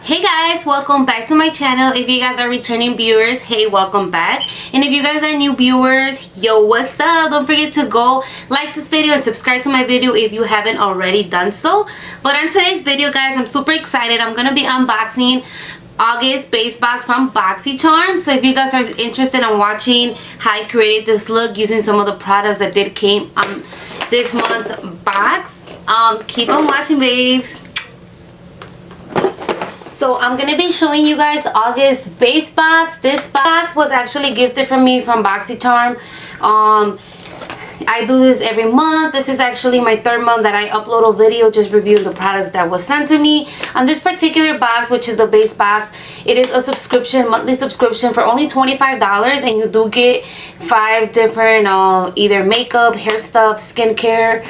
Hey guys, welcome back to my channel. If you guys are returning viewers, hey, welcome back. And if you guys are new viewers, yo, what's up? Don't forget to go like this video and subscribe to my video if you haven't already done so. But on today's video, guys, I'm super excited. I'm gonna be unboxing August base box from Boxycharm. So if you guys are interested in watching how I created this look using some of the products that did came on this month's box, keep on watching, babes. So I'm going to be showing you guys August base box. This box was actually gifted from me from Boxycharm. I do this every month. This is actually my third month that I upload a video just reviewing the products that was sent to me. On this particular box, which is the base box, it is a subscription, monthly subscription for only $25, and you do get 5 different either makeup, hair stuff, skincare,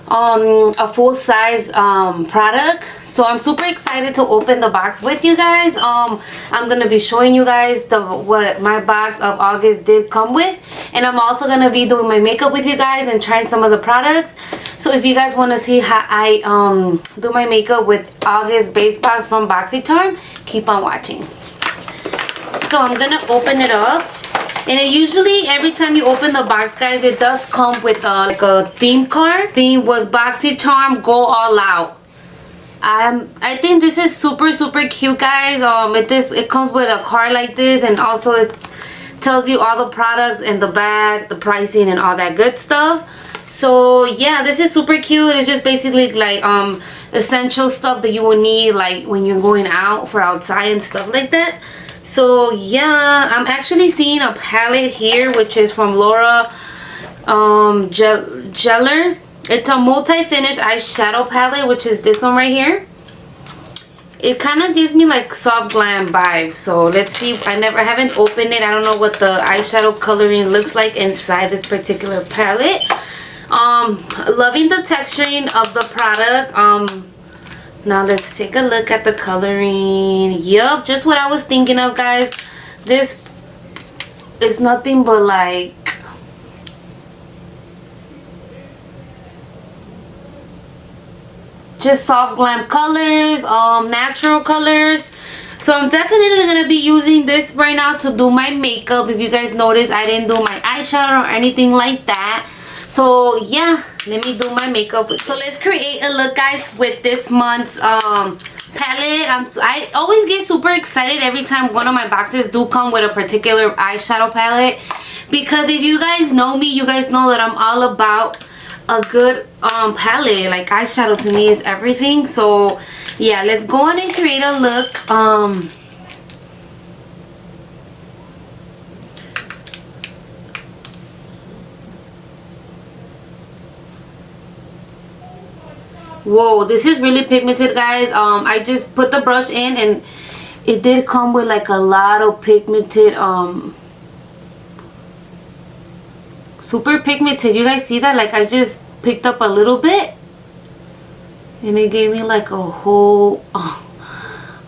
a full size product. So I'm super excited to open the box with you guys. I'm gonna be showing you guys what my box of August did come with, and I'm also gonna be doing my makeup with you guys and trying some of the products. So if you guys want to see how I do my makeup with August base box from Boxycharm, keep on watching. So I'm gonna open it up. And it usually, every time you open the box, guys, it does come with like a theme card. Theme was Boxycharm Go All Out. I think this is super cute, guys. It comes with a card like this, and also it tells you all the products and the bag, the pricing, and all that good stuff. So yeah, this is super cute. It's just basically like essential stuff that you will need like when you're going out for outside and stuff like that. So yeah, I'm actually seeing a palette here, which is from Laura Geller. It's a multi-finish eyeshadow palette, which is this one right here. It kind of gives me like soft glam vibes. So let's see. I haven't opened it. I don't know what the eyeshadow coloring looks like inside this particular palette. Loving the texturing of the product. Now let's take a look at the coloring. Yup, just what I was thinking of, guys. This is nothing but like just soft glam colors, natural colors. So I'm definitely gonna be using this right now to do my makeup. If you guys notice, I didn't do my eyeshadow or anything like that. So yeah, let me do my makeup. So let's create a look, guys, with this month's palette. I always get super excited every time one of my boxes do come with a particular eyeshadow palette, because if you guys know me, you guys know that I'm all about a good palette. Like, eyeshadow to me is everything. So yeah, let's go on and create a look. Whoa, this is really pigmented, guys. I just put the brush in, and it did come with like a lot of pigmented, super pigmented. You guys see that? Like, I just picked up a little bit, and it gave me like a whole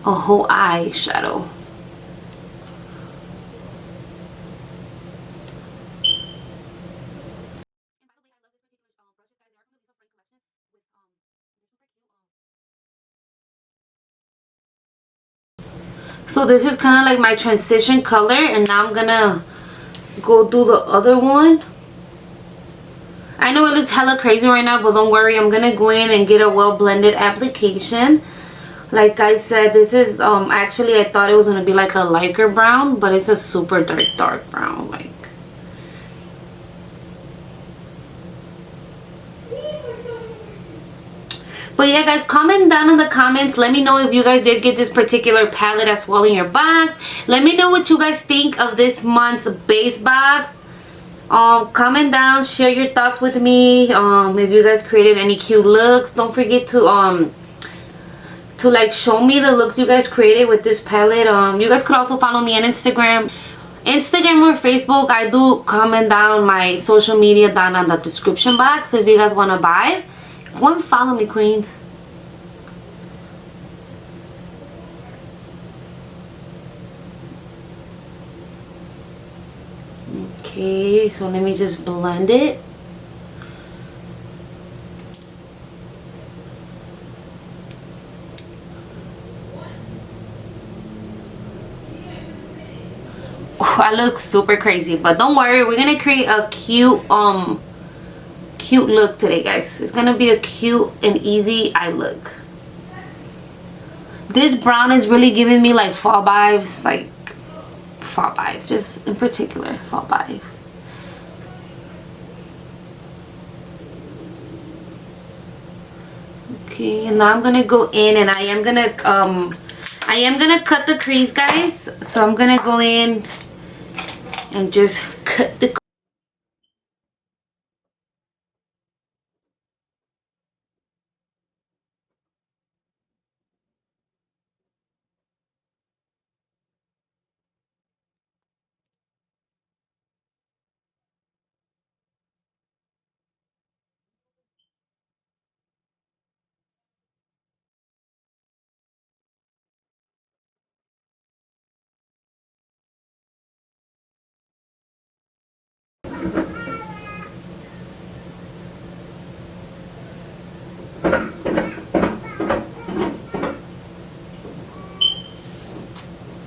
eyeshadow. So this is kind of like my transition color, and now I'm gonna go do the other one. I know it looks hella crazy right now, but don't worry, I'm gonna go in and get a well blended application. Like I said, this is actually, I thought it was gonna be like a lighter brown, but it's a super dark brown. Like, but yeah, guys, comment down in the comments. Let me know if you guys did get this particular palette as well in your box. Let me know what you guys think of this month's base box. Comment down, share your thoughts with me. If you guys created any cute looks, don't forget to like show me the looks you guys created with this palette. You guys could also follow me on Instagram or Facebook. I do comment down my social media down on the description box. So if you guys want to buy, go and follow me, queens. Okay, so let me just blend it. I look super crazy, but don't worry, we're gonna create a cute look today, guys. It's gonna be a cute and easy eye look. This brown is really giving me like fall vibes, like fall vibes, just in particular fall vibes. Okay, and now I'm gonna go in, and I am gonna cut the crease, guys. So I'm gonna go in and just cut the.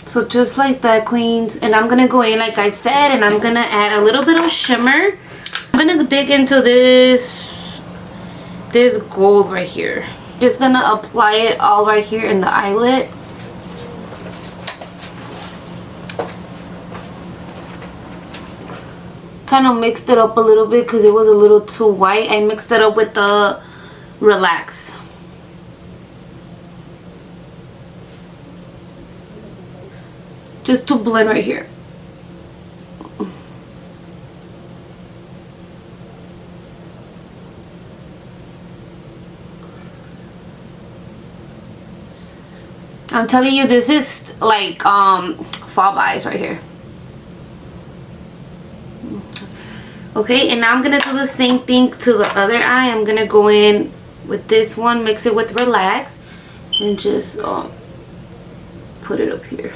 So just like that, queens, and I'm gonna go in like I said, and I'm gonna add a little bit of shimmer. I'm gonna dig into this gold right here. Just gonna apply it all right here in the eyelet. Kind of mixed it up a little bit because it was a little too white. I mixed it up with the Relax. Just to blend right here. I'm telling you, this is like fall vibes right here. Okay, and now I'm gonna do the same thing to the other eye. I'm gonna go in with this one, mix it with Relax, and just put it up here.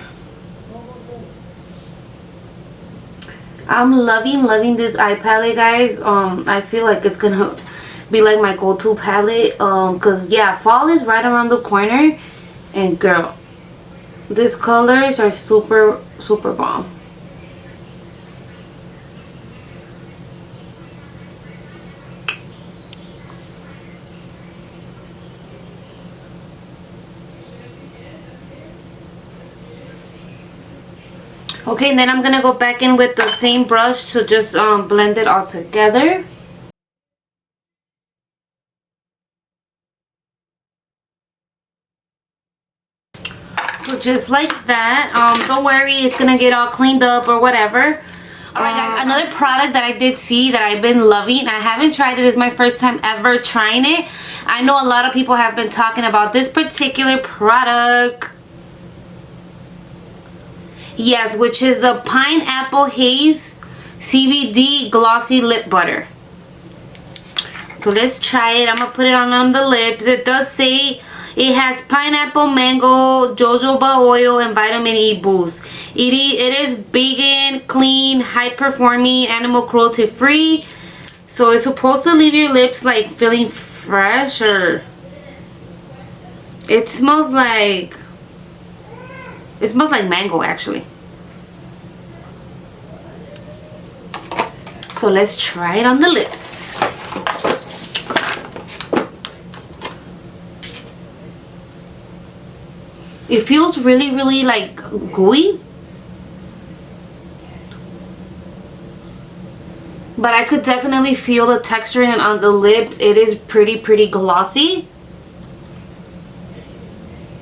I'm loving this eye palette, guys. I feel like it's gonna be like my go-to palette, because yeah, fall is right around the corner, and girl, these colors are super bomb. Okay, and then I'm gonna go back in with the same brush to just blend it all together. So just like that. Don't worry, it's gonna get all cleaned up or whatever. Alright guys, another product that I did see that I've been loving. I haven't tried it. It's my first time ever trying it. I know a lot of people have been talking about this particular product. Yes, which is the Pineapple Haze CBD Glossy Lip Butter. So let's try it. I'm going to put it on the lips. It does say it has pineapple, mango, jojoba oil, and vitamin E boost. It is vegan, clean, high-performing, animal cruelty-free. So it's supposed to leave your lips like feeling fresh, or it smells like mango actually. So let's try it on the lips. It feels really like gooey, but I could definitely feel the texture on the lips. It is pretty glossy.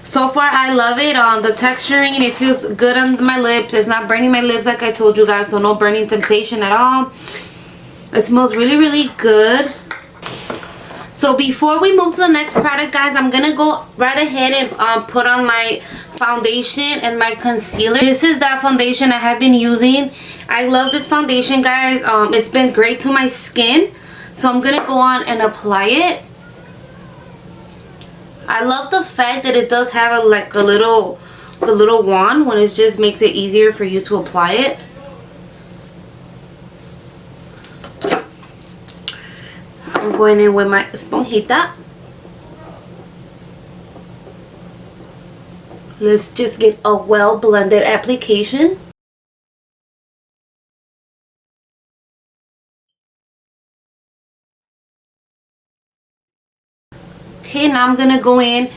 So far I love it. The texturing, it feels good on my lips. It's not burning my lips like I told you guys, so no burning sensation at all. It smells really good. So before we move to the next product, guys, I'm gonna go right ahead and put on my foundation and my concealer. This is that foundation I have been using. I love this foundation, guys. It's been great to my skin, so I'm gonna go on and apply it. I love the fact that it does have the little wand, when it just makes it easier for you to apply it. I'm going in with my esponjita. Let's just get a well blended application. now I'm gonna go in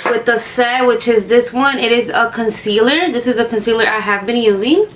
with the set, which is this one. It is a concealer. This is a concealer I have been using.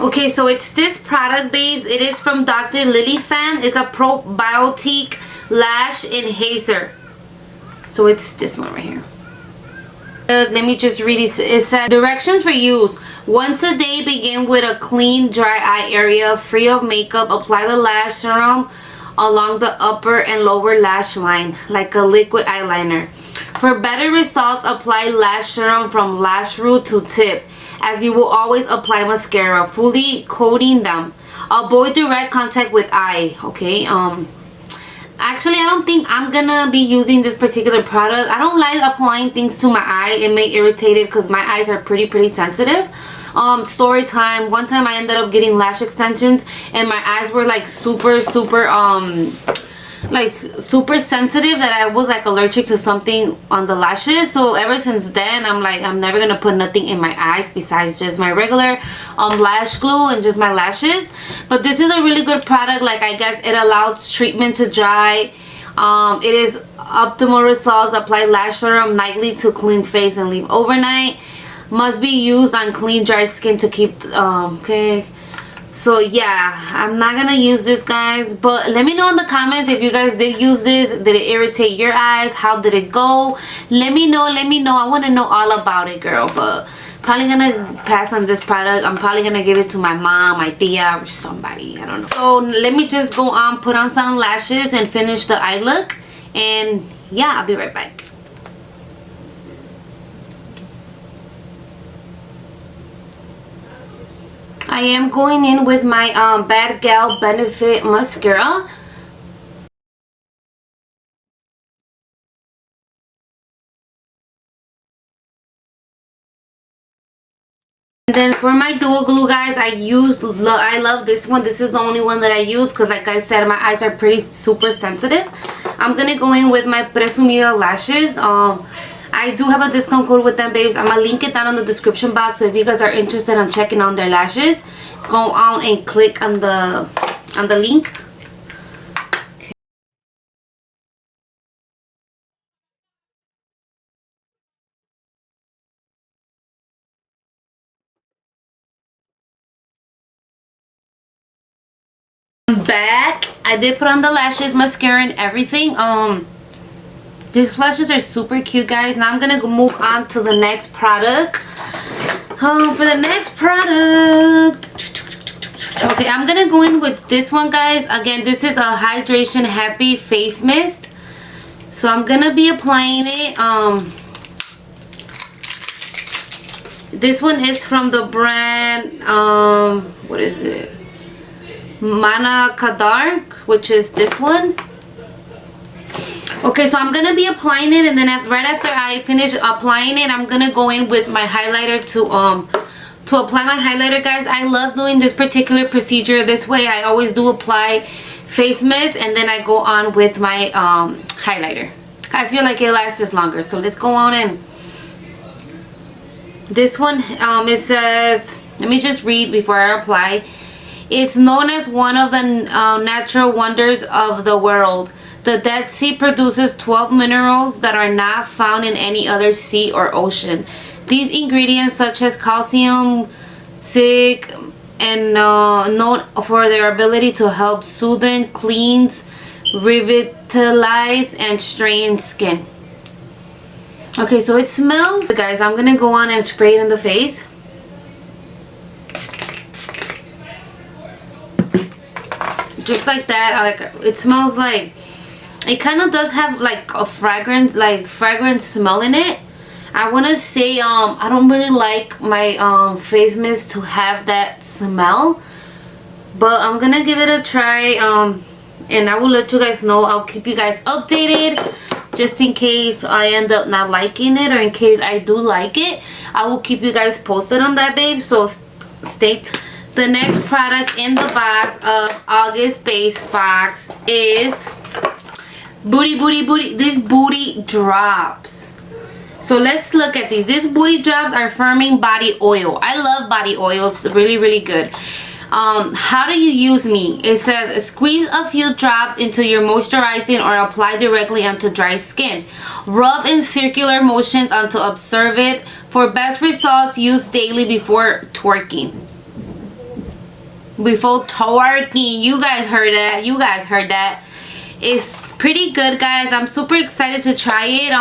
Okay, so it's this product, babes. It is from Dr. Lilifan. It's a probiotic lash enhancer. So it's this one right here. Let me just read it. It says, directions for use. Once a day, begin with a clean, dry eye area, free of makeup. Apply the lash serum along the upper and lower lash line, like a liquid eyeliner. For better results, apply lash serum from lash root to tip, as you will always apply mascara, fully coating them. Avoid direct contact with eye. Okay, actually, I don't think I'm gonna be using this particular product. I don't like applying things to my eye. It may irritate it because my eyes are pretty sensitive. Story time. One time I ended up getting lash extensions and my eyes were like super sensitive, that I was like allergic to something on the lashes. So ever since then, I'm like, I'm never gonna put nothing in my eyes besides just my regular lash glue and just my lashes. But this is a really good product. Like, I guess it allows treatment to dry. It is optimal results. Apply lash serum nightly to clean face and leave overnight. Must be used on clean dry skin to keep okay. So yeah, I'm not gonna use this, guys, but let me know in the comments if you guys did use this. Did it irritate your eyes? How did it go? Let me know. I want to know all about it, girl. But probably gonna pass on this product. I'm probably gonna give it to my mom, my tia, or somebody. I don't know. So let me just go on, put on some lashes and finish the eye look, and yeah, I'll be right back. I am going in with my Bad Gal Benefit mascara. And then for my dual glue, guys, I love this one. This is the only one that I use because, like I said, my eyes are pretty super sensitive. I'm gonna go in with my Presumida lashes. I do have a discount code with them, babes. I'm gonna link it down in the description box. So if you guys are interested in checking on their lashes, go on and click on the link. Okay. I'm back. I did put on the lashes, mascara, and everything. These lashes are super cute, guys. Now I'm gonna move on to the next product. For the next product, okay, I'm gonna go in with this one, guys. Again, this is a hydration happy face mist. So I'm gonna be applying it. This one is from the brand, what is it? Mana Kadar, which is this one. Okay, so I'm gonna be applying it, and then right after I finish applying it, I'm gonna go in with my highlighter to apply my highlighter, guys. I love doing this particular procedure this way. I always do apply face mist and then I go on with my highlighter. I feel like it lasts longer. So let's go on in. This one, it says, let me just read before I apply. It's known as one of the natural wonders of the world. The Dead Sea produces 12 minerals that are not found in any other sea or ocean. These ingredients, such as calcium, zinc, and known for their ability to help soothe, cleanse, revitalize, and straighten skin. Okay, so it smells. Guys, I'm gonna go on and spray it in the face. Just like that. Like, it smells like, it kind of does have like a fragrance, smell in it. I want to say I don't really like my face mist to have that smell, but I'm gonna give it a try, and I will let you guys know. I'll keep you guys updated just in case I end up not liking it, or in case I do like it. I will keep you guys posted on that, babe. So stay tuned. The next product in the box of August base box is these booty drops. So let's look at these. These booty drops are firming body oil. I love body oils, really good. How do you use me? It says squeeze a few drops into your moisturizing or apply directly onto dry skin. Rub in circular motions until observe it. For best results, use daily before twerking. Before twerking. You guys heard that. It's pretty good, guys. I'm super excited to try it.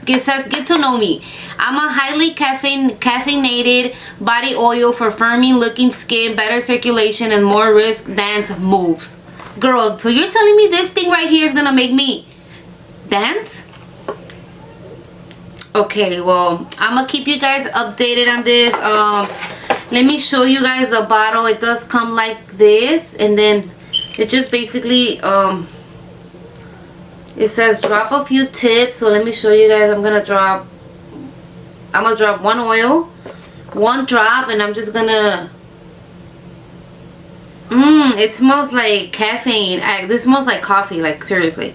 It says get to know me. I'm a highly caffeinated body oil for firming looking skin, better circulation, and more wrist dance moves. Girl, so you're telling me this thing right here is gonna make me dance? Okay, well, I'm gonna keep you guys updated on this. Let me show you guys the bottle. It does come like this, and then it just basically it says drop a few tips. So let me show you guys. I'm gonna drop one oil, one drop, and I'm just gonna it smells like caffeine. This smells like coffee, like seriously.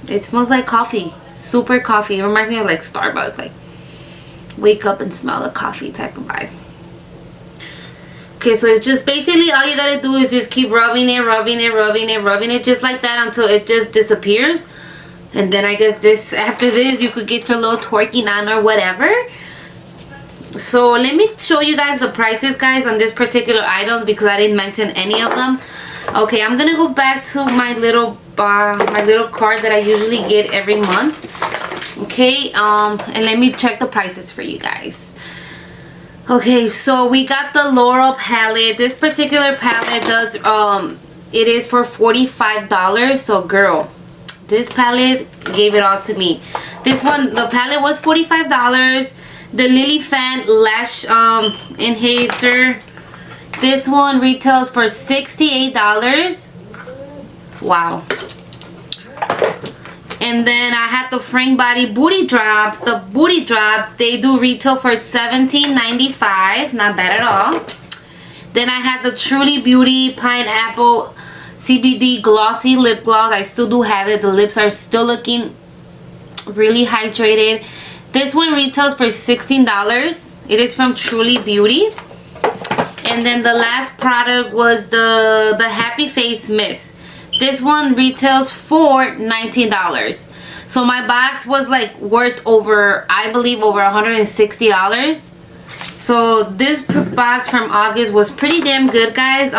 It smells like coffee. Super coffee. It reminds me of like Starbucks, like wake up and smell the coffee type of vibe. Okay, so it's just basically all you gotta do is just keep rubbing it just like that until it just disappears. And then I guess after this you could get your little twerking on or whatever. So let me show you guys the prices, guys, on this particular item because I didn't mention any of them. Okay, I'm gonna go back to my little card that I usually get every month. Okay, and let me check the prices for you guys. Okay, so we got the Laurel palette. This particular palette does it is for $45. So girl, this palette gave it all to me. This one, the palette was $45. The Lily Fan Lash Enhancer, this one retails for $68. Wow. And then I had the Frank Body Booty Drops. The Booty Drops, they do retail for $17.95. Not bad at all. Then I had the Truly Beauty Pineapple CBD Glossy Lip Gloss. I still do have it. The lips are still looking really hydrated. This one retails for $16. It is from Truly Beauty. And then the last product was the Happy Face Mist. This one retails for $19. So my box was like worth over, I believe, over $160. So this box from August was pretty damn good, guys.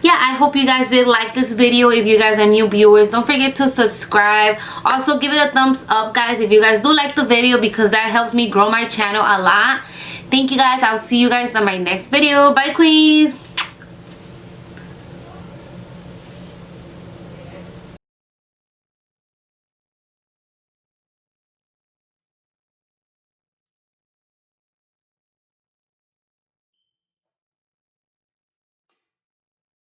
Yeah, I hope you guys did like this video. If you guys are new viewers, don't forget to subscribe. Also give it a thumbs up, guys, if you guys do like the video, because that helps me grow my channel a lot. Thank you, guys. I'll see you guys on my next video. Bye, queens.